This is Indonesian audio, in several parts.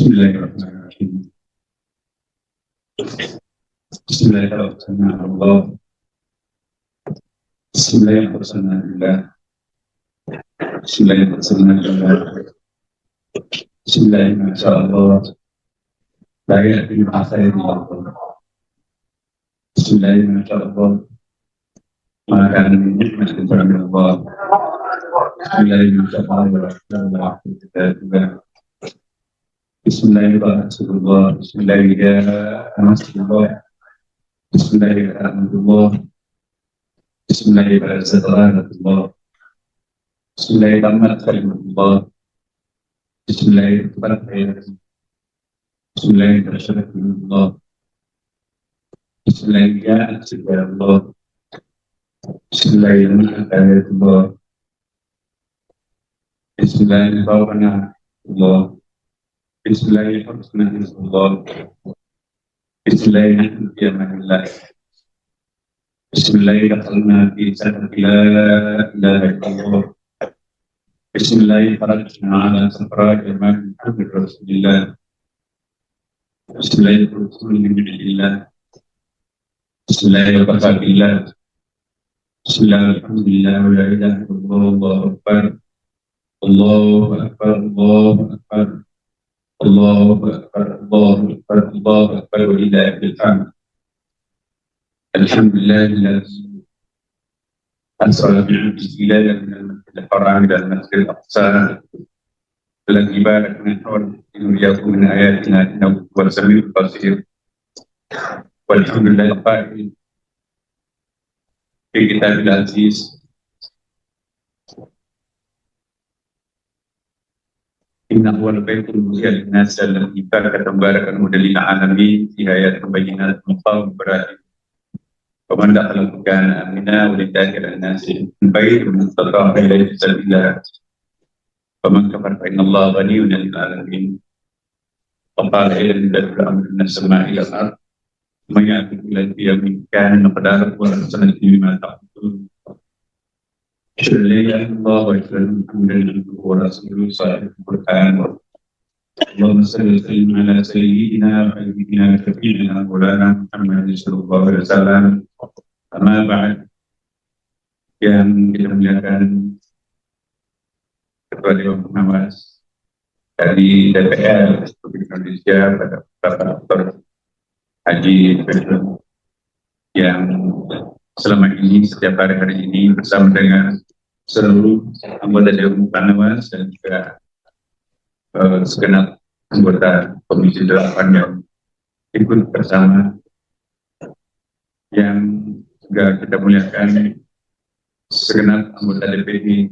Bismillahirrahmanirrahim. Bismillahirrahmanirrahim. Bismillahirrahmanirrahim. Bismillahirrahmanirrahim. Bismillahirrahmanirrahim. La ilaha illallah. Bismillahirrahmanirrahim. Maka min nikmatin min Allah. Bismillahirrahmanirrahim. Bismillahirrahmanirrahim. Bismillahirrahmanirrahim. Bismillahirrahmanirrahim. Bismillahirrahmanirrahim. Bismillahirrahmanirrahim. Bismillahirrahmanirrahim. Bismillahirrahmanirrahim. Bismillahirrahmanirrahim. Bismillahirrahmanirrahim. Bismillahirrahmanirrahim. Bismillahirrahmanirrahim. Bismillahirrahmanirrahim. Bismillahirrahmanirrahim. Bismillahirrahmanirrahim. Bismillahirrahmanirrahim. Bismillahirrahmanirrahim. Bismillahirrahmanirrahim. Allahu Akbar. Allahu Akbar. Allahu Akbar. Allahu Akbar. Allahu Akbar. Allahu Akbar. Walillahil hamd. Alhamdulillah. Asal bi'ilal min al-haram ila al-masjid al-aqsa. الذي بارك من حول إنه من آياتنا إنه هو السميع البصير. والحمد لله القائل في كتاب العزيز إنه هو البيت المؤمن للناس الذي بارك مباركا هدى للعالمين في آيات بينات مقام إبراهيم ومن دخله كان آمنا ولله على الناس البيت من استطاع إليه سبيلا ومن كفر فإن الله غني عن العالمين. وقال إلى الأمر من السماء إلى الأرض ومن يأتي إلى اليوم كان مقداره وأحسن بما تعملون. أشهد أن لا إله إلا الله وأشهد أن محمدا عبده ورسوله صاحب القرآن. اللهم صل وسلم على سيدنا وحبيبنا وشفيعنا مولانا محمد صلى الله عليه وسلم. أما بعد, yang kita muliakan Ketua Dewan Pengawas dari DPR Republik Indonesia, pada Bapak Dr. Haji Presiden, yang selama ini setiap hari ini bersama dengan seluruh anggota Dewan Pengawas dan juga segenap anggota Komisi 8 yang ikut bersama, yang juga kita muliakan segenap anggota DPD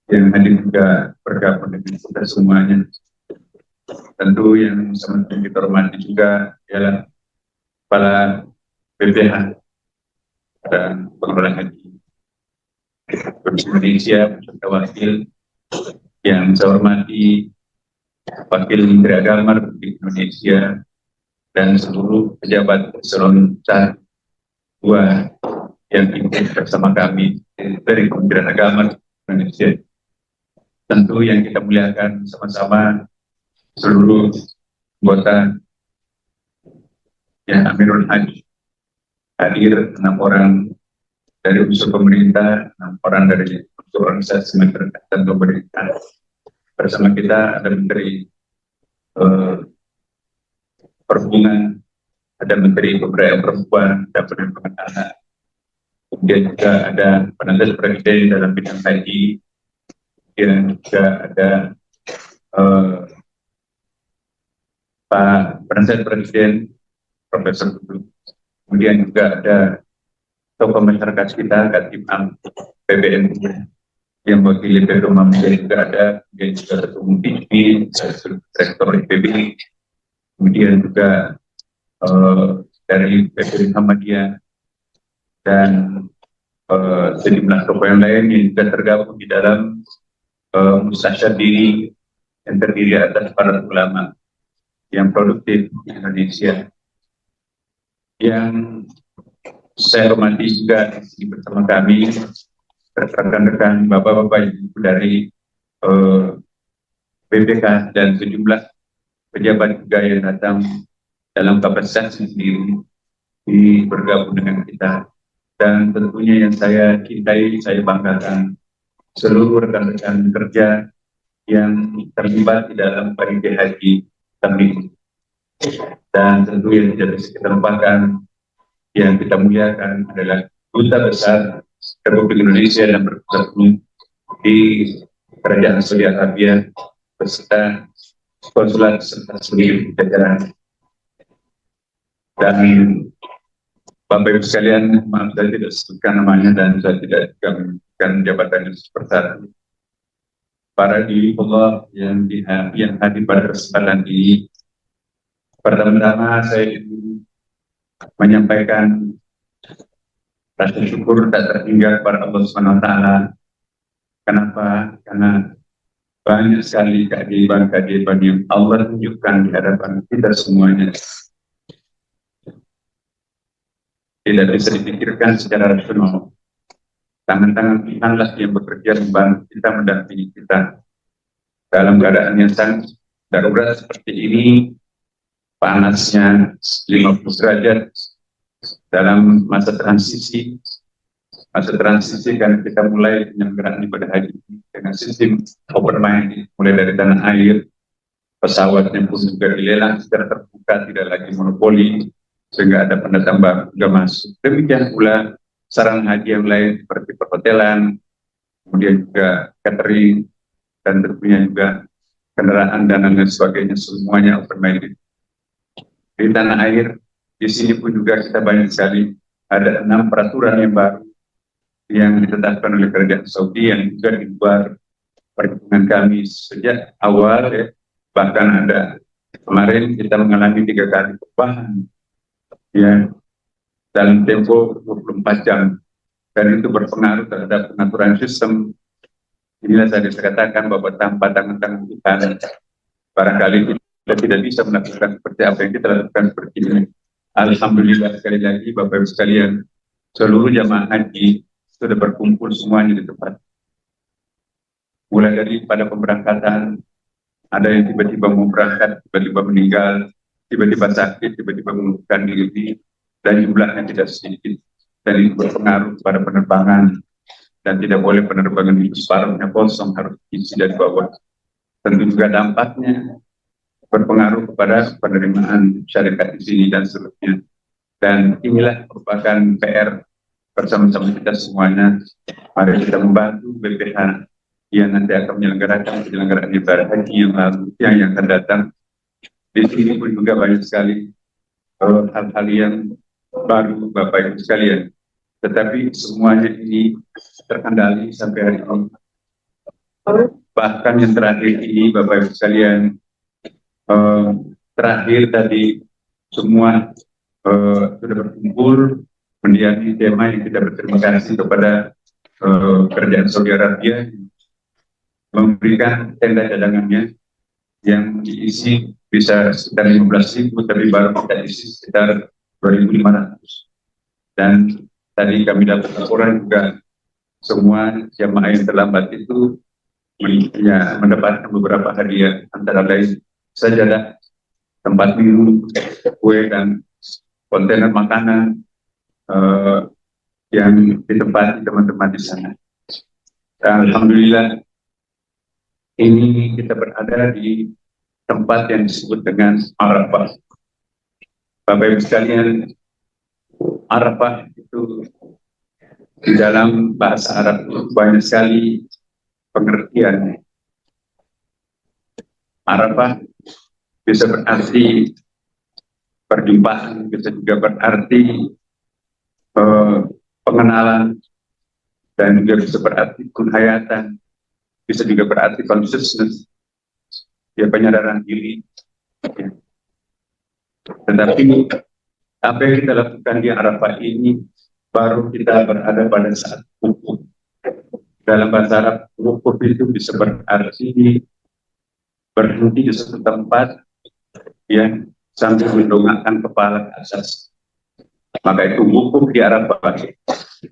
yang hadir juga bergabung dengan kita semuanya. Tentu yang sangat kita hormati juga ialah kepala BPH dan pengelola haji Republik Indonesia beserta wakil, yang saya hormati Wakil Menteri Agama Republik Indonesia dan seluruh pejabat eselon 2 yang ikut bersama kami dari Kementerian Agama Indonesia. Tentu yang kita muliakan sama-sama seluruh anggota yang Amirul Haji, hadir 6 orang dari unsur pemerintah, 6 orang dari unsur organisasi masyarakat dan pemerintah. Bersama kita ada Menteri Perhubungan, ada Menteri Pemberdayaan Perempuan dan Perlindungan Anak, kemudian juga ada penasihat presiden dalam bidang haji, kemudian juga ada Pak penasihat presiden Profesor Kudu, kemudian juga ada tokoh masyarakat kita, Katib PBN yang wakili PBN juga ada, kemudian juga Ketua Umum TV, Rektor IPB, kemudian juga dari PBN Muhammadiyah dan sejumlah tokoh yang lain yang juga tergabung di dalam Mustasyar diri yang terdiri atas para ulama yang produktif di Indonesia. Yang saya hormati juga bersama kami rekan-rekan bapak-bapak dari BPK dan sejumlah pejabat juga yang datang dalam kapasitas sendiri di bergabung dengan kita. Dan tentunya yang saya cintai, saya banggakan seluruh rekan-rekan kerja yang terlibat di dalam panitia haji kami. Dan tentu yang tidak bisa kita lupakan, yang kita muliakan adalah Duta Besar Republik Indonesia dan berpusat di Kerajaan Saudi Arabia beserta konsulat serta seluruh jajaran. Dan Bapak Ibu sekalian, maaf saya tidak sebutkan namanya dan saya tidak juga menyebutkan jabatannya seperti para diri Allah yang hadir pada kesempatan ini. Pertama-tama saya ingin menyampaikan rasa syukur tak terhingga kepada Allah Subhanahu wa taala. Kenapa? Karena banyak sekali keajaiban-keajaiban yang Allah tunjukkan di hadapan kita semuanya. Tidak bisa dipikirkan secara rasional. Tangan-tangan Tuhanlah yang bekerja membantu kita, mendampingi kita dalam keadaan yang sangat darurat seperti ini, panasnya 50 derajat dalam masa transisi kan kita mulai penyelenggaraan ibadah haji dengan sistem open mind, mulai dari tanah air, pesawatnya pun juga dilelang secara terbuka, tidak lagi monopoli, sehingga ada pendatang baru juga masuk. Demikian pula sarana haji yang lain seperti perhotelan, kemudian juga catering, dan tentunya juga kendaraan dan lain sebagainya, semuanya open minded. Di tanah air, di sini pun juga kita banyak sekali ada 6 peraturan yang baru yang ditetapkan oleh Kerajaan Saudi yang juga di luar perhitungan kami sejak awal ya. Bahkan ada kemarin kita mengalami 3 kali perubahan ya dalam tempo 24 jam, dan itu berpengaruh terhadap pengaturan sistem. Inilah saya katakan bahwa tanpa tangan-tangan Tuhan barangkali kita tidak bisa melakukan seperti apa yang kita lakukan seperti ini. Alhamdulillah, sekali lagi Bapak Ibu sekalian, seluruh jamaah haji sudah berkumpul semuanya di tempat. Mulai dari pada pemberangkatan, ada yang tiba-tiba mau berangkat, tiba-tiba meninggal, tiba-tiba sakit, tiba-tiba mengundurkan diri, dan jumlahnya tidak sedikit. Dan itu berpengaruh pada penerbangan, dan tidak boleh penerbangan itu separuhnya kosong, harus diisi dari bawah. Tentu juga dampaknya berpengaruh kepada penerimaan syarikat di sini dan seterusnya. Dan inilah merupakan PR bersama-sama kita semuanya. Mari kita membantu BPH yang nanti akan menyelenggarakan penyelenggaraan ibadah haji yang lalu, yang akan datang. Di sini pun juga banyak sekali hal-hal yang baru Bapak Ibu sekalian. Tetapi semuanya ini terkendali sampai hari ini. Bahkan yang terakhir ini Bapak Ibu sekalian, terakhir tadi semua sudah berkumpul mendiami tema yang kita berterima kasih kepada Kerajaan Saudi Arabia memberikan tenda cadangannya yang diisi bisa sekitar 15.000, tapi baru kita isi sekitar 2.500. Dan tadi kami dapat laporan juga semua jamaah yang terlambat itu mendapatkan beberapa hadiah, antara lain sajadah, tempat minum, kue, dan kontainer makanan yang ditempati teman-teman di sana. Dan alhamdulillah, ini kita berada di tempat yang disebut dengan Arafah. Bapak Ibu sekalian, Arafah itu di dalam bahasa Arab banyak sekali pengertiannya. Arafah bisa berarti perjumpaan, bisa juga berarti pengenalan, dan juga bisa berarti penghayatan, bisa juga berarti consciousness, ya, penyadaran diri. Ya. Tetapi apa yang kita lakukan di Arafah ini baru kita berada pada saat wukuf. Dalam bahasa Arab, wukuf itu bisa berarti berhenti di suatu tempat yang sambil mendongakkan kepala ke atas. Maka itu wukuf di Arafah.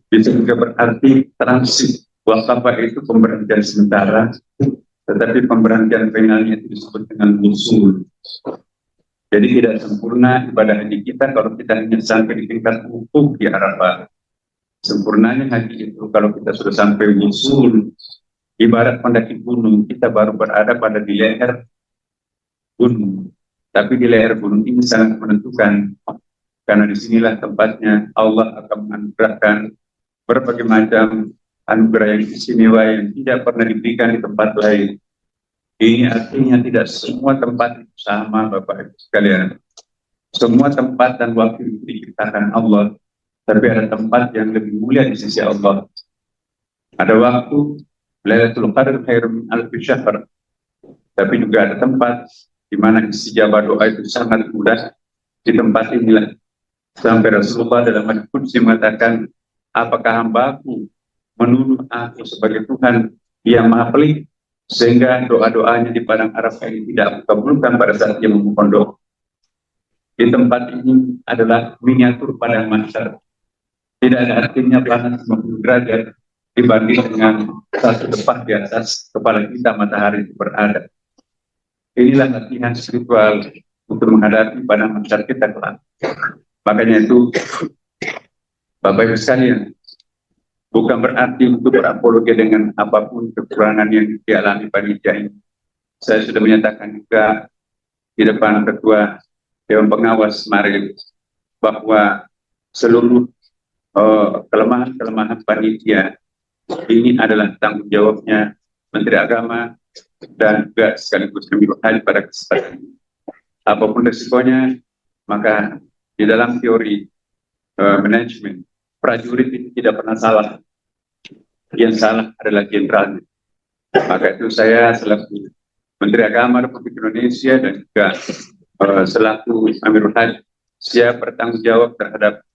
Bisa juga berarti transit. Wakafah itu pemberhentian sementara tetapi pemberhentian finalnya itu disebut dengan wusul. Jadi tidak sempurna ibadah haji kita kalau kita hanya sampai di tingkat wukuf di Arafah. Sempurnanya haji itu kalau kita sudah sampai wusul, ibarat pendaki gunung, kita baru berada pada di leher gunung. Tapi di leher gunung ini sangat menentukan, karena disinilah tempatnya Allah akan menganugerahkan berbagai macam anugerah yang istimewa yang tidak pernah diberikan di tempat lain. Ini artinya tidak semua tempat itu sama, Bapak Ibu sekalian. Semua tempat dan waktu itu diciptakan Allah, tapi ada tempat yang lebih mulia di sisi Allah. Ada waktu Lailatul Qadar khairun min alfi syahr, tapi juga ada tempat di mana istijabah doa itu sangat mudah. Di tempat inilah sampai Rasulullah dalam hadis qudsi mengatakan, apakah hambaku menuduh aku sebagai Tuhan yang maha pelit sehingga doa-doanya di padang Arafah ini tidak dikabulkan pada saat dia memohon doa. Di tempat ini adalah miniatur padang mahsyar. Tidak ada artinya panas 50 derajat dibanding dengan satu tepat di atas kepala kita matahari itu berada. Inilah latihan spiritual untuk menghadapi padang mahsyar kita kelak. Makanya itu, Bapak Ibu sekalian, bukan berarti untuk berapologi dengan apapun kekurangan yang dialami panitia ini. Saya sudah menyatakan juga di depan Ketua Dewan Pengawas kemarin bahwa seluruh kelemahan-kelemahan panitia ini adalah tanggung jawabnya Menteri Agama dan juga sekaligus Amirul Haji pada kesempatan ini. Apapun resikonya, maka di dalam teori manajemen, prajurit itu tidak pernah salah. Yang salah adalah jenderalnya. Maka itu saya selaku Menteri Agama Republik Indonesia dan juga selaku Amirul Haji siap bertanggung jawab terhadap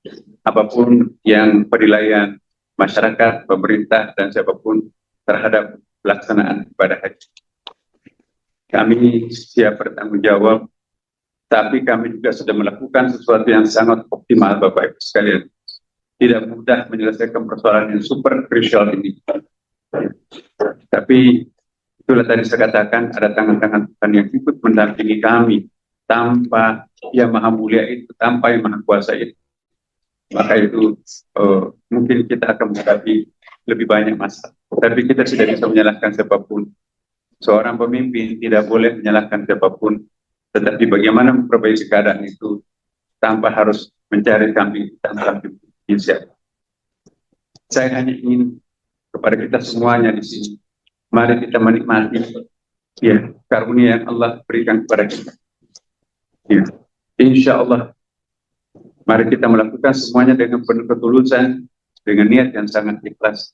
apapun yang penilaian masyarakat, pemerintah, dan siapapun terhadap pelaksanaan ibadah haji. Kami siap bertanggung jawab, tapi kami juga sudah melakukan sesuatu yang sangat optimal, Bapak Ibu sekalian. Tidak mudah menyelesaikan persoalan yang super krusial ini. Tapi itulah tadi saya katakan, ada tangan-tangan Tuhan yang ikut mendampingi kami tanpa yang maha mulia itu, tanpa yang maha kuasa itu. Maka itu mungkin kita akan menghadapi lebih banyak masalah. Tapi kita tidak bisa menyalahkan siapapun. Seorang pemimpin tidak boleh menyalahkan siapapun, tetapi bagaimana memperbaiki keadaan itu tanpa harus mencari kambing hitam siapa. Saya hanya ingin kepada kita semuanya di sini, mari kita menikmati ya karunia yang Allah berikan kepada kita. Ya, insya Allah, mari kita melakukan semuanya dengan penuh ketulusan, dengan niat yang sangat ikhlas.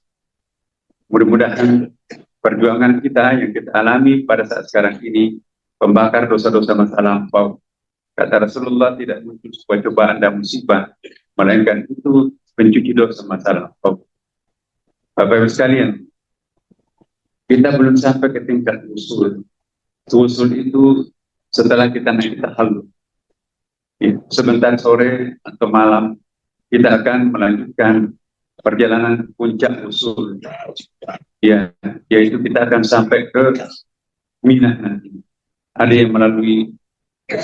Mudah-mudahan perjuangan kita yang kita alami pada saat sekarang ini pembakar dosa-dosa masa lampau. Kata Rasulullah, tidak muncul sebuah cobaan dan musibah, melainkan itu mencuci dosa masa lampau. Bapak Ibu sekalian, kita belum sampai ke tingkat usul. Usul itu setelah kita naik tahallul. Ya, sebentar sore atau malam kita akan melanjutkan perjalanan puncak usul. Ya, yaitu kita akan sampai ke Mina nanti. Ada yang melalui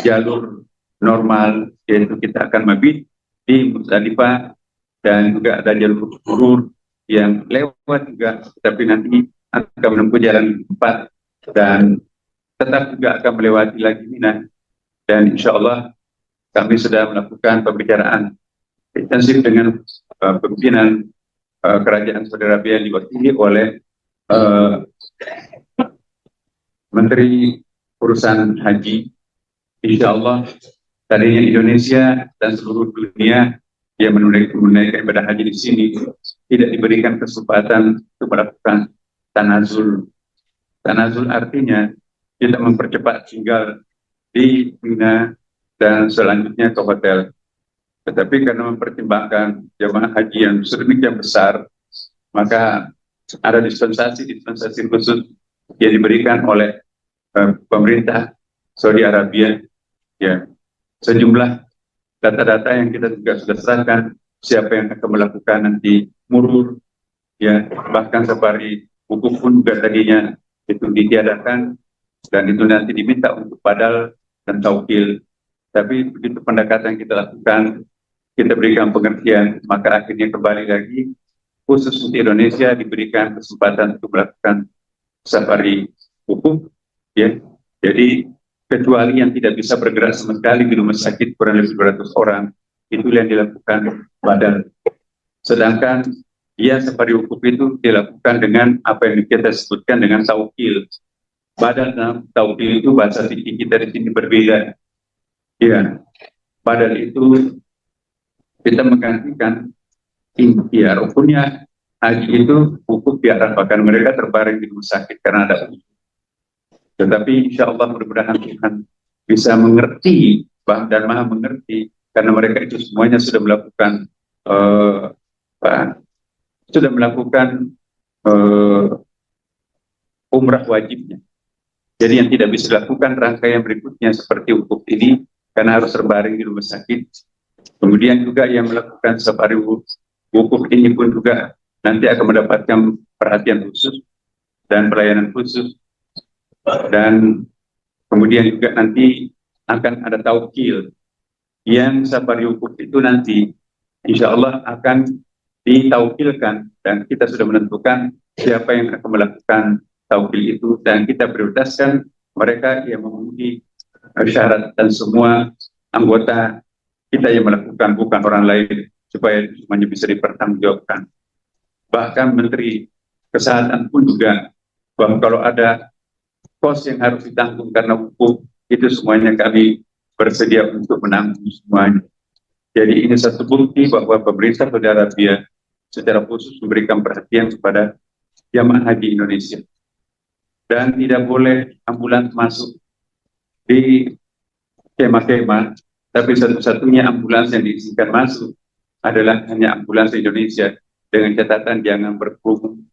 jalur normal, yaitu kita akan mabit di Muzdalifah, dan juga ada jalur urur yang lewat juga, tapi nanti akan menempuh jalan 4 dan tetap juga akan melewati lagi Mina. Dan insya Allah kami sudah melakukan pembicaraan intensif dengan pimpinan kerajaan Saudi Arabia yang diwakili oleh Menteri Urusan Haji. Insya Allah tadinya Indonesia dan seluruh dunia yang menunaikan ibadah haji di sini tidak diberikan kesempatan untuk melakukan tanazul. Tanazul artinya kita mempercepat tinggal di Mina dan selanjutnya ke hotel. Tetapi karena mempertimbangkan jemaah haji yang sedemikian besar, maka ada dispensasi khusus yang diberikan oleh pemerintah Saudi Arabia. Ya, sejumlah data-data yang kita juga sudah serahkan, siapa yang akan melakukan nanti murur, ya, bahkan safari wukuf pun juga tadinya itu ditiadakan dan itu nanti diminta untuk badal dan taukil. Tapi begitu pendekatan yang kita lakukan, kita berikan pengertian, maka akhirnya kembali lagi khusus untuk Indonesia diberikan kesempatan untuk melakukan safari hukum, ya. Jadi kecuali yang tidak bisa bergerak sama sekali di rumah sakit kurang lebih 200 orang, itu yang dilakukan badal. Sedangkan safari hukum itu dilakukan dengan apa yang kita sebutkan dengan taukil. Badal dan taukil itu bahasa fikih kita di sini berbeda. Ya, badal itu kita menggantikan rukunnya haji itu hukum di bahkan mereka terbaring di rumah sakit karena ada ujian. Tetapi insya Allah mudah-mudahan Tuhan bisa mengerti dan maha mengerti karena mereka itu semuanya sudah melakukan umrah wajibnya. Jadi yang tidak bisa dilakukan rangkaian berikutnya seperti wukuf ini karena harus terbaring di rumah sakit. Kemudian juga yang melakukan safari wukuf ini pun juga nanti akan mendapatkan perhatian khusus dan pelayanan khusus. Dan kemudian juga nanti akan ada taukil yang safari wukuf itu nanti insya Allah akan ditaukilkan dan kita sudah menentukan siapa yang akan melakukan taukil itu dan kita prioritaskan mereka yang memenuhi syarat dan semua anggota kita yang melakukan, bukan orang lain, supaya semuanya bisa dipertanggungjawabkan. Bahkan Menteri Kesehatan pun juga bahwa kalau ada kos yang harus ditanggung karena hukum itu semuanya kami bersedia untuk menanggung semuanya. Jadi ini satu bukti bahwa pemerintah Saudi Arabia secara khusus memberikan perhatian kepada jamaah haji Indonesia. Dan tidak boleh ambulans masuk di kemah-kemah, tapi satu-satunya ambulans yang diizinkan masuk adalah hanya ambulans Indonesia dengan catatan jangan berkerumun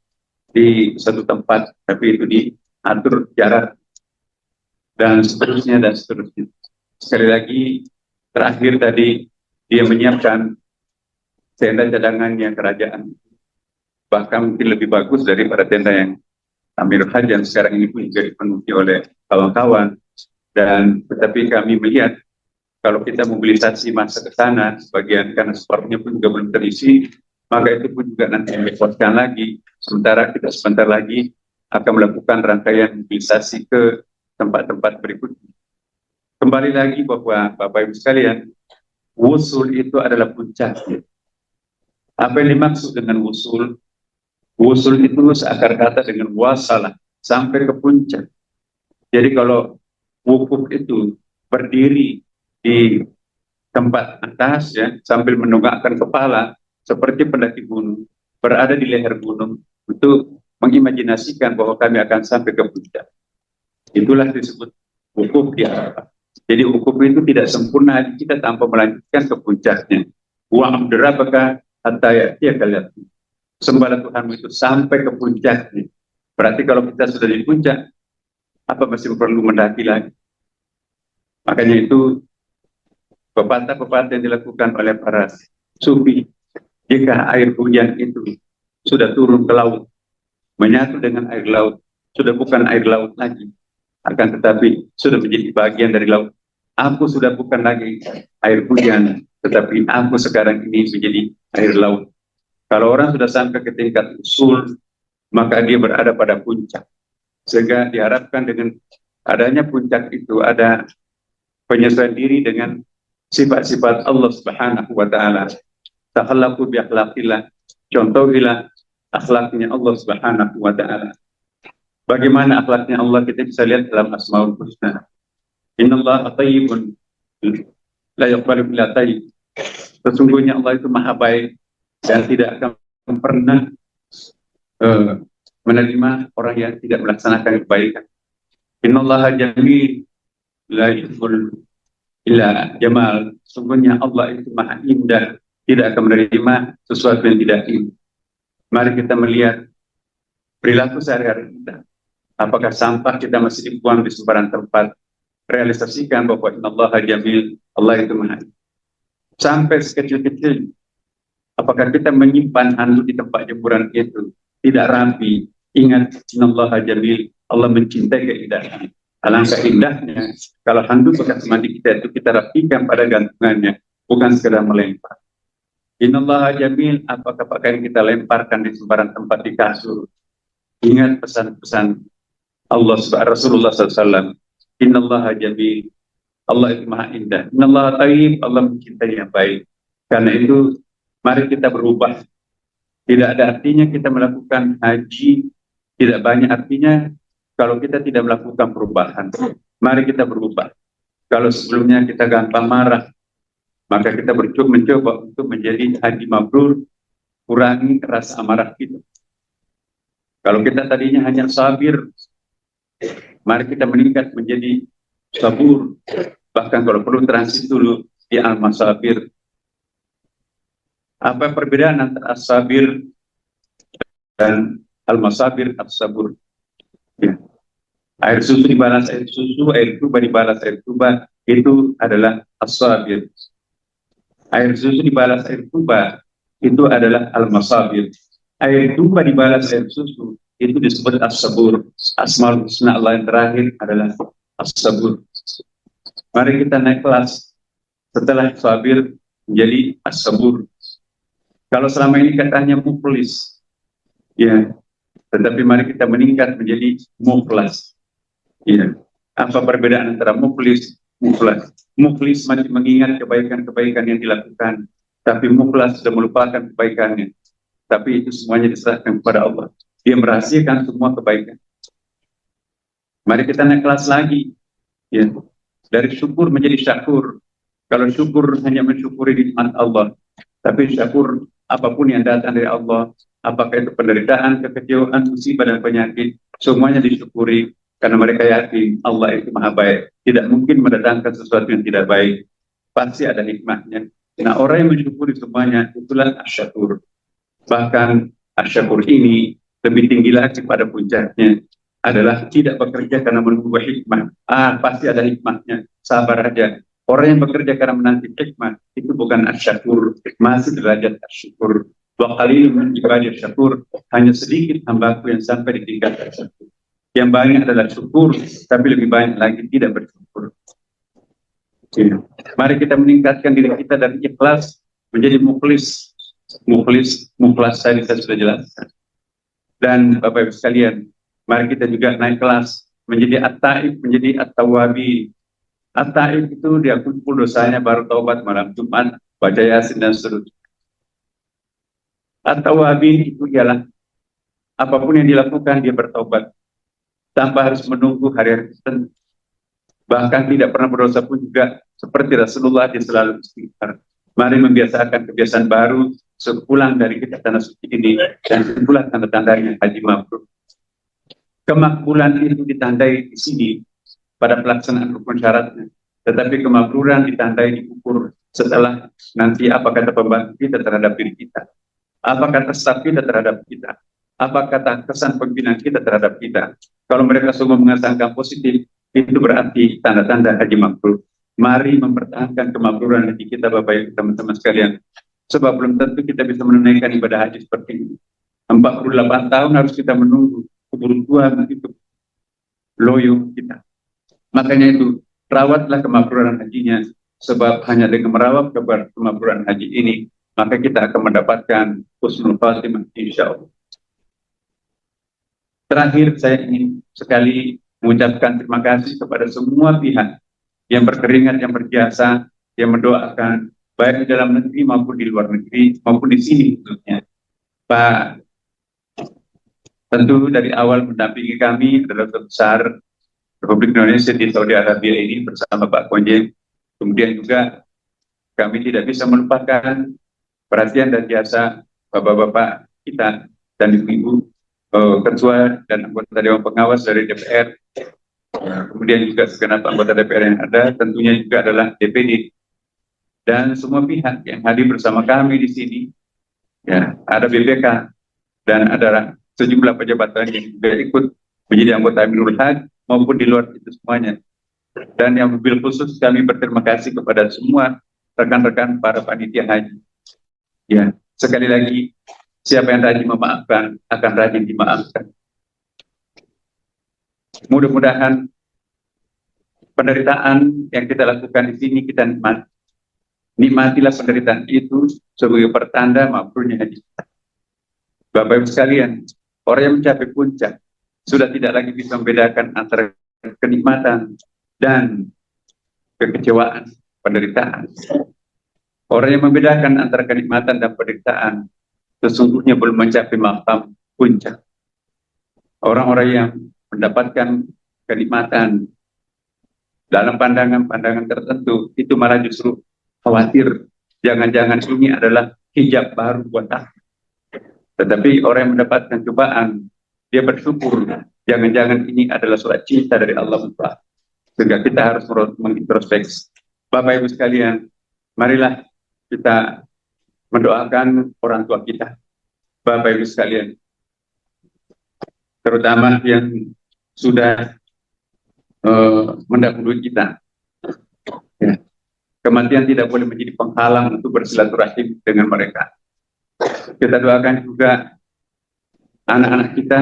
di satu tempat, tapi itu diatur jarak dan seterusnya dan seterusnya. Sekali lagi, terakhir tadi dia menyiapkan tenda cadangan yang kerajaan, bahkan mungkin lebih bagus daripada tenda yang Amirul Hajj yang sekarang ini pun juga dipenuhi oleh kawan-kawan. Dan tetapi kami melihat kalau kita mobilisasi masa ke sana, sebagian karena supportnya pun juga belum terisi, maka itu pun juga nanti dikoskan lagi. Sementara kita sebentar lagi akan melakukan rangkaian mobilisasi ke tempat-tempat berikutnya. Kembali lagi bahwa Bapak Ibu sekalian, wusul itu adalah puncaknya. Apa yang dimaksud dengan wusul? Wusul itu seakar kata dengan wasalah, sampai ke puncak. Jadi kalau wukuf itu berdiri di tempat atas ya sambil menunggakkan kepala seperti pendaki gunung, berada di leher gunung, itu mengimajinasikan bahwa kami akan sampai ke puncak. Itulah disebut wukuf di Arafah. Jadi wukuf itu tidak sempurna kita tanpa melanjutkan ke puncaknya. Wa amdrabaka hatta ya'tiya kalian. Sembahlah Tuhanmu itu sampai ke puncaknya. Berarti kalau kita sudah di puncak, apa masih perlu mendaki lagi? Makanya itu pepatah-pepatah yang dilakukan oleh para sufi, jika air hujan itu sudah turun ke laut, menyatu dengan air laut, sudah bukan air laut lagi, akan tetapi sudah menjadi bagian dari laut. Aku sudah bukan lagi air hujan, tetapi aku sekarang ini menjadi air laut. Kalau orang sudah sampai ke tingkat usul, maka dia berada pada puncak. Sehingga diharapkan dengan adanya puncak itu ada penyesuaian diri dengan sifat-sifat Allah Subhanahu wa taala. Takhallaku bi akhlaqillah. Contohilah akhlaknya Allah Subhanahu wa taala. Bagaimana akhlaknya Allah kita bisa lihat dalam Asmaul Husna. Innallaha thayyibun la yaqbalu illa thayyib. Sesungguhnya Allah itu maha baik dan tidak akan pernah menerima orang yang tidak melaksanakan kebaikan. Innallaha jamil la yuhibbul illa jamal. Sungguhnya Allah itu maha indah, tidak akan menerima sesuatu yang tidak indah. Mari kita melihat perilaku sehari-hari kita. Apakah sampah kita masih dibuang di sembarang tempat? Realisasikan bahwa innallaha jamil, Allah itu maha indah. Sampai sekecil-kecil, apakah kita menyimpan handuk di tempat jemuran itu tidak rapi, Ingat, innallaha jamil, Allah mencintai keindahan. Alangkah indahnya kalau handuk bekas mandi kita itu kita rapikan pada gantungannya, bukan sekedar melempar. Innallaha jamil, apakah pakaian kita lemparkan di sembarang tempat di kasur. Ingat pesan-pesan Allah Rasulullah SAW. Innallaha jamil, Allah itu maha indah. Innallaha tayyib, Allah mencintai yang baik. Karena itu, mari kita berubah. Tidak ada artinya kita melakukan haji, tidak banyak artinya kalau kita tidak melakukan perubahan. Mari kita berubah. Kalau sebelumnya kita gampang marah, maka kita mencoba untuk menjadi haji mabrur, kurangi rasa amarah kita. Kalau kita tadinya hanya sabir, mari kita meningkat menjadi sabur. Bahkan kalau perlu transit dulu di al-masabir. Apa perbedaan antara as-sabir dan al-masabir, as-sabur? Ya. Air susu dibalas air susu, air tuba dibalas air tuba, itu adalah as-sabir. Air susu dibalas air tuba, itu adalah al-masabir. Air tuba dibalas air susu, itu disebut as-sabur. Asmaul husna Allah yang terakhir adalah as-sabur. Mari kita naik kelas setelah sabir menjadi as-sabur. Kalau selama ini katanya muflis, ya, tetapi mari kita meningkat menjadi mukhlas. Ya. Apa perbedaan antara muflis, mukhlas? Muflis masih mengingat kebaikan-kebaikan yang dilakukan, tapi mukhlas sudah melupakan kebaikannya. Tapi itu semuanya diserahkan kepada Allah. Dia merahasiakan semua kebaikan. Mari kita naik kelas lagi. Ya. Dari syukur menjadi syakur. Kalau syukur hanya mensyukuri nikmat Allah, tapi syakur apapun yang datang dari Allah, apakah itu penderitaan, kekecewaan, musibah dan penyakit, semuanya disyukuri karena mereka yakin Allah itu maha baik. Tidak mungkin mendatangkan sesuatu yang tidak baik. Pasti ada hikmahnya. Nah, orang yang mensyukuri semuanya itulah asyakur. Bahkan asyakur ini lebih tinggi lagi pada puncaknya adalah tidak bekerja karena menunggu hikmah. Pasti ada hikmahnya. Sabar aja. Orang yang bekerja karena menanti hikmah itu bukan asyakur, masih derajat asyukur. Wa qalilun min ibadiyas syakur, hanya sedikit hambaku yang sampai di tingkat asyukur. Yang banyak adalah syukur, tapi lebih banyak lagi tidak bersyukur. Mari kita meningkatkan diri kita dari ikhlas menjadi mukhlis. Mukhlas tadi saya sudah jelaskan. Dan Bapak Ibu sekalian, mari kita juga naik kelas menjadi at-taib, menjadi at-tawabi. At-taib itu dia kumpul dosanya baru taubat malam Jumat, baca Yasin dan seterusnya. At-tawabi itu ialah apapun yang dilakukan dia bertaubat tanpa harus menunggu hari-hari tertentu. Bahkan tidak pernah berdosa pun juga seperti Rasulullah dia selalu istighfar. Mari membiasakan kebiasaan baru sepulang dari kita tanah suci ini dan itulah tanda-tandanya haji mabrur. Kemakbulan itu ditandai di sini pada pelaksanaan rukun syaratnya, tetapi kemakburan ditandai diukur setelah nanti apa kata pembantu kita terhadap diri kita, apa kata staf kita terhadap kita, apa kata kesan pimpinan kita terhadap kita. Kalau mereka semua mengatakan positif, itu berarti tanda-tanda haji mabrur. Mari mempertahankan kemakburan hati kita, Bapak Ibu teman-teman sekalian, sebab belum tentu kita bisa menunaikan ibadah haji seperti ini. 48 tahun harus kita menunggu keburu tua itu loyo kita. Makanya itu, rawatlah kemakburan hajinya, sebab hanya dengan merawat kemakburan haji ini, maka kita akan mendapatkan husnul khatimah, insya Allah. Terakhir, saya ingin sekali mengucapkan terima kasih kepada semua pihak yang berkeringat, yang berjasa, yang mendoakan, baik di dalam negeri maupun di luar negeri, maupun di sini khususnya. Pak, tentu dari awal mendampingi kami adalah besar Republik Indonesia di Saudi Arabia ini bersama Pak Konjeng. Kemudian juga kami tidak bisa melupakan perhatian dan jasa bapak-bapak kita dan ibu-ibu, ketua dan anggota Dewan Pengawas dari DPR. Kemudian juga segenap anggota DPR yang ada, tentunya juga adalah DPD. Dan semua pihak yang hadir bersama kami di sini, ya, ada BPK dan ada sejumlah pejabat lain yang juga ikut menjadi anggota Amirul Hajj maupun di luar itu semuanya. Dan yang mobil khusus kami berterima kasih kepada semua rekan-rekan para panitia haji. Ya, sekali lagi, siapa yang rajin memaafkan akan rajin dimaafkan. Mudah-mudahan penderitaan yang kita lakukan di sini kita nikmatilah penderitaan itu sebagai pertanda makbulnya haji. Bapak Ibu sekalian, orang yang mencapai puncak sudah tidak lagi bisa membedakan antara kenikmatan dan kekecewaan, penderitaan. Orang yang membedakan antara kenikmatan dan penderitaan sesungguhnya belum mencapai maqam puncak. Orang-orang yang mendapatkan kenikmatan dalam pandangan-pandangan tertentu itu malah justru khawatir jangan-jangan ini adalah hijab baru buat aku. Tetapi orang yang mendapatkan cobaan dia bersyukur jangan-jangan ini adalah surat cinta dari Allah SWT. Sehingga kita harus mengintrospeksi. Bapak Ibu sekalian, marilah kita mendoakan orang tua kita. Bapak Ibu sekalian, terutama yang sudah mendahului kita. Ya. Kematian tidak boleh menjadi penghalang untuk bersilaturahim dengan mereka. Kita doakan juga anak-anak kita,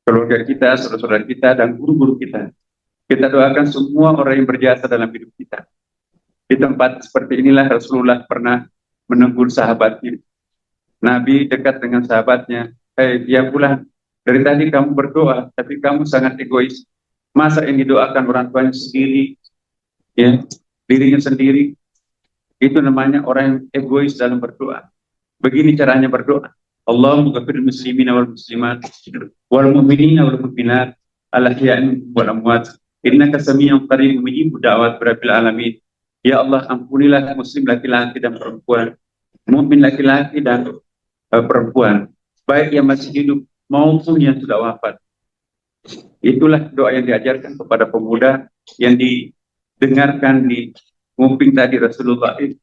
keluarga kita, saudara-saudara kita, dan guru-guru kita. Kita doakan semua orang yang berjasa dalam hidup kita. Di tempat seperti inilah Rasulullah pernah menegur sahabatnya. Nabi dekat dengan sahabatnya, ya Fulan, dari tadi kamu berdoa, tapi kamu sangat egois. Masa yang didoakan orang tuanya sendiri, ya, dirinya sendiri, itu namanya orang yang egois dalam berdoa. Begini caranya berdoa. Allahumma ghafiril muslimina wal muslimat wal mu'minina wal mu'minat al-ahya'i wal amwat innaka sami'un qaribun mujibud da'wat rabbil alamin. Ya Allah, ampunilah muslim laki-laki dan perempuan, mukmin laki-laki dan perempuan, baik yang masih hidup maupun yang sudah wafat. Itulah doa yang diajarkan kepada pemuda yang didengarkan di mumping tadi Rasulullah itu.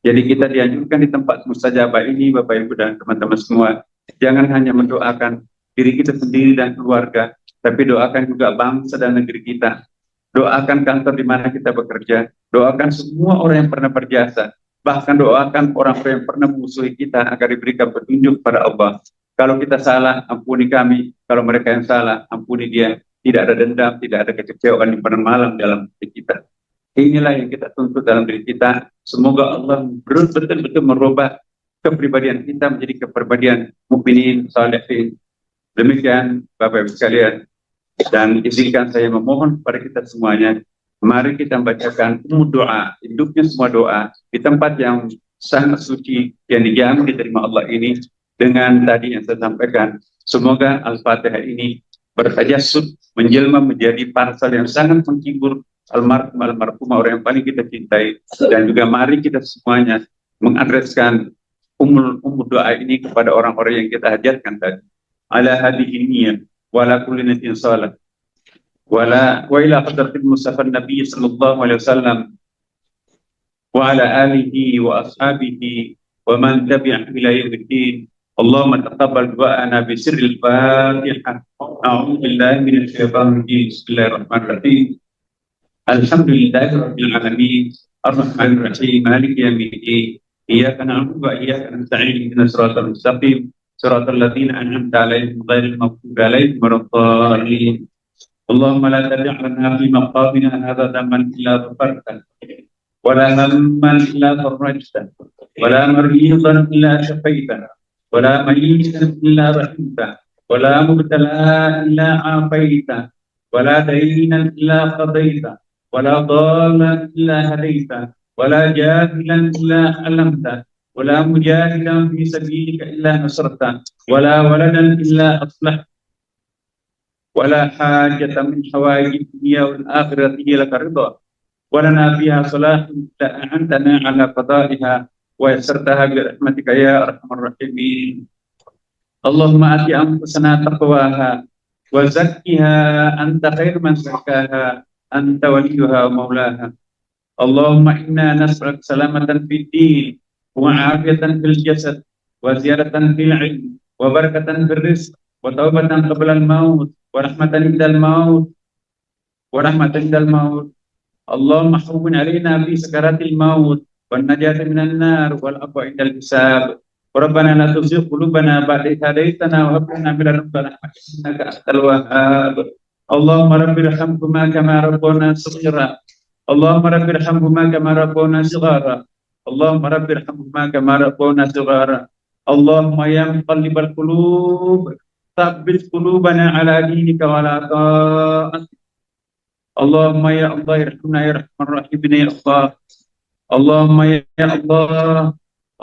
Jadi kita dianjurkan di tempat mustajabah ini, Bapak Ibu dan teman-teman semua, jangan hanya mendoakan diri kita sendiri dan keluarga, tapi doakan juga bangsa dan negeri kita. Doakan kantor di mana kita bekerja, doakan semua orang yang pernah berjasa, bahkan doakan orang-orang yang pernah memusuhi kita agar diberikan petunjuk pada Allah. Kalau kita salah, ampuni kami. Kalau mereka yang salah, ampuni dia. Tidak ada dendam, tidak ada kekecewaan di pada malam dalam diri kita. Inilah yang kita tuntut dalam diri kita. Semoga Allah betul-betul merubah kepribadian kita menjadi kepribadian mukminin salihin. Demikian Bapak Ibu sekalian. Dan izinkan saya memohon kepada kita semuanya, mari kita membacakan doa, hidupnya semua doa di tempat yang sangat suci yang dijamin diterima Allah ini. Dengan tadi yang saya sampaikan, semoga Al-Fatihah ini bertajassud menjelma menjadi parsel yang sangat menghibur almarhum orang yang paling kita cintai. Dan juga mari kita semuanya mengadreskan umur doa ini kepada orang-orang yang kita hajatkan tadi. Ala hadihi niyyah wa ala kulli niyatin shalah wa ila hadratil Mustafa Nabi sallallahu alaihi wasallam wa ala alihi wa ashabihi wa man tabi'ahu ila yaumiddin. Allahumma taqabbal du'ana bi sirril Fatihah. A'udzu billahi minasy syaithanir rajim. Bismillahirrahmanirrahim. Alhamdulillahi rabbil alamin. Arrahmanir rahim. Maliki yaumiddin. Iyyaka na'budu wa iyyaka nasta'in. Ihdinas siratal mustaqim. Siratal ladzina an'amta 'alaihim ghairil maghdubi 'alaihim waladdallin. Allahumma la tad'i' lana fi maqamina hadza dhanban illa ghafarta. Wa la hamman illa farajta. Wa la maridan illa shafaita. ولا ميتا إلا رحمته ولا مبتلى إلا عافيته ولا دينا إلا قضيته ولا ضالا إلا هديته ولا جاهلا إلا علمته ولا مجاهدا في سبيلك إلا نصرته ولا ولدا إلا أصلحته ولا حاجة من حوائج الدنيا والآخرة هي لك رضا ولنا فيها صلاح إلا أعنتنا على قضائها ويسرتها برحمتك يا أرحم الراحمين. اللهم آت أنفسنا تقواها وزكها أنت خير من زكاها أنت وليها ومولاها. اللهم إنا نسألك سلامة في الدين وعافية في الجسد وزيادة في العلم وبركة في الرزق وتوبة قبل الموت ورحمة عند الموت. اللهم حون علينا في سكرات الموت والنجاة من النار والعفو عند الحساب. ربنا لا تزغ قلوبنا بعد إذ هديتنا وهب لنا من لدنك رحمة إنك أنت الوهاب. اللهم رب ارحمهما كما ربونا صغيرا. اللهم رب ارحمهما كما ربونا صغارا. اللهم رب ارحمهما كما ربونا صغارا. اللهم يا مقلب القلوب ثبت قلوبنا على دينك وعلى طاعتك. اللهم يا الله ارحمنا يا ارحم الراحمين يا الله. اللهم يا الله.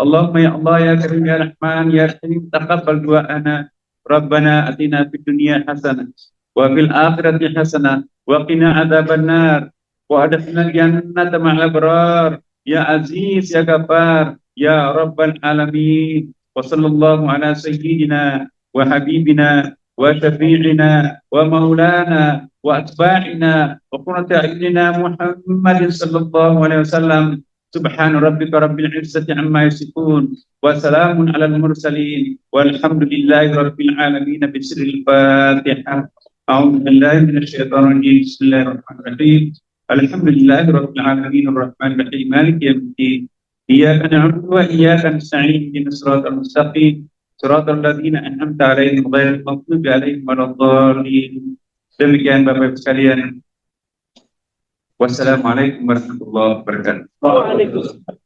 اللهم يا الله يا كريم يا رحمن يا رحيم تقبل دعاءنا. ربنا اتنا في الدنيا حسنه وفي الاخره حسنه وقنا عذاب النار وادخلنا الجنه مع الابرار يا عزيز يا غفار يا رب العالمين. وصلى الله على سيدنا وحبيبنا وشفيعنا ومولانا واتباعنا وقرة اعيننا محمد صلى الله عليه وسلم. سبحان ربك رب العزة عما يصفون وسلام على المرسلين والحمد لله رب العالمين. بسر الفاتحة. أعوذ بالله من الشيطان الرجيم. بسم الله الرحمن الرحيم. الحمد لله رب العالمين الرحمن الرحيم مالك يوم الدين. إياك نعبد وإياك نستعين اهدنا الصراط المستقيم صراط الذين أنعمت عليهم غير المغضوب عليهم ولا الضالين. Demikian Bapak Ibu sekalian. Wassalamualaikum warahmatullahi wabarakatuh. Waalaikumsalam.